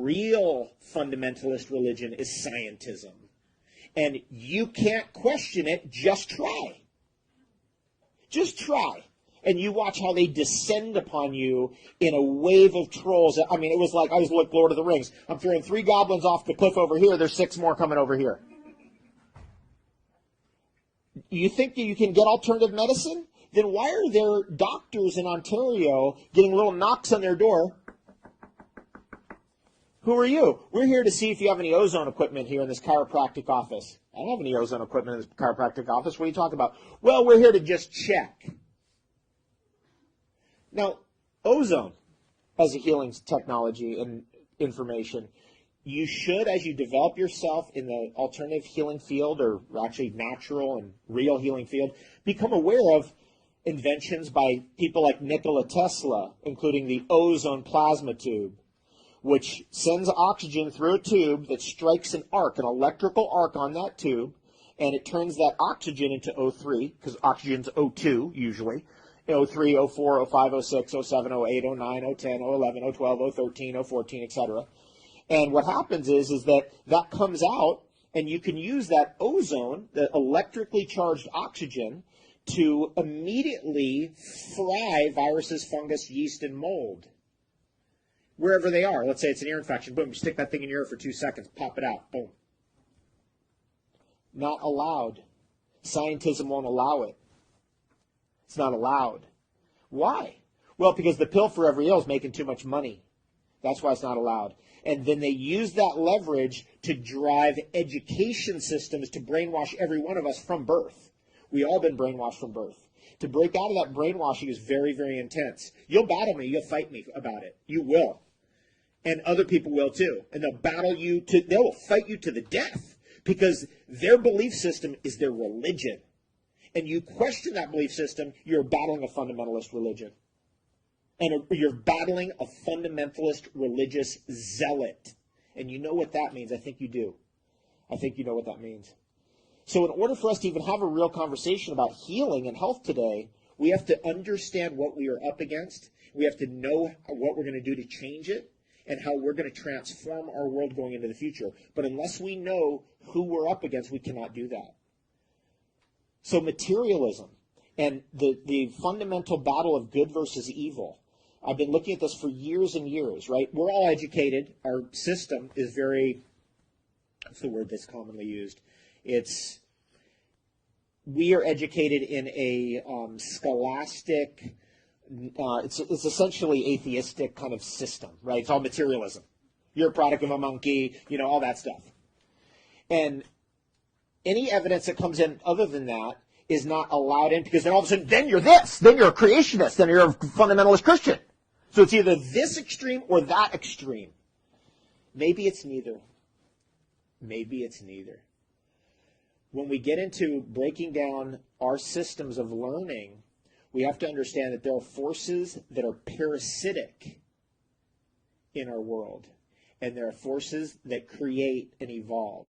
Real fundamentalist religion is scientism. And you can't question it, just try. Just try. And you watch how they descend upon you in a wave of trolls. I mean, it was like, I was like Lord of the Rings. I'm throwing 3 goblins off the cliff over here, there's 6 more coming over here. You think that you can get alternative medicine? Then why are there doctors in Ontario getting little knocks on their door? Who are you? We're here to see if you have any ozone equipment here in this chiropractic office. I don't have any ozone equipment in this chiropractic office. What are you talking about? Well, we're here to just check. Now, ozone as a healing technology and information, you should, as you develop yourself in the alternative healing field, or actually natural and real healing field, become aware of inventions by people like Nikola Tesla, including the ozone plasma tube, which sends oxygen through a tube that strikes an arc, an electrical arc on that tube, and it turns that oxygen into O3, because oxygen's O2 usually, O3, O4, O5, O6, O7, O8, O9, O10, O11, O12, O13, O14, etc. And what happens is that comes out, and you can use that ozone, the electrically charged oxygen, to immediately fry viruses, fungus, yeast, and mold. Wherever they are. Let's say it's an ear infection. Boom, you stick that thing in your ear for 2 seconds, pop it out. Boom. Not allowed. Scientism won't allow it. It's not allowed. Why? Well, because the pill for every ill is making too much money. That's why it's not allowed. And then they use that leverage to drive education systems to brainwash every one of us from birth. We all been brainwashed from birth. To break out of that brainwashing is very, very intense. You'll battle me. You'll fight me about it. You will. And other people will too. And they'll battle you they will fight you to the death, because their belief system is their religion. And you question that belief system, you're battling a fundamentalist religion. And you're battling a fundamentalist religious zealot. And you know what that means. I think you do. I think you know what that means. So in order for us to even have a real conversation about healing and health today, we have to understand what we are up against. We have to know what we're going to do to change it, and how we're going to transform our world going into the future. But unless we know who we're up against, we cannot do that. So materialism and the fundamental battle of good versus evil. I've been looking at this for years and years, right? We're all educated. Our system is very, what's the word that's commonly used? We are educated in a scholastic, it's essentially atheistic kind of system, right? It's all materialism. You're a product of a monkey, all that stuff. And any evidence that comes in other than that is not allowed in, because then all of a sudden, then you're this, then you're a creationist, then you're a fundamentalist Christian. So it's either this extreme or that extreme. Maybe it's neither. Maybe it's neither. When we get into breaking down our systems of learning, we have to understand that there are forces that are parasitic in our world, and there are forces that create and evolve.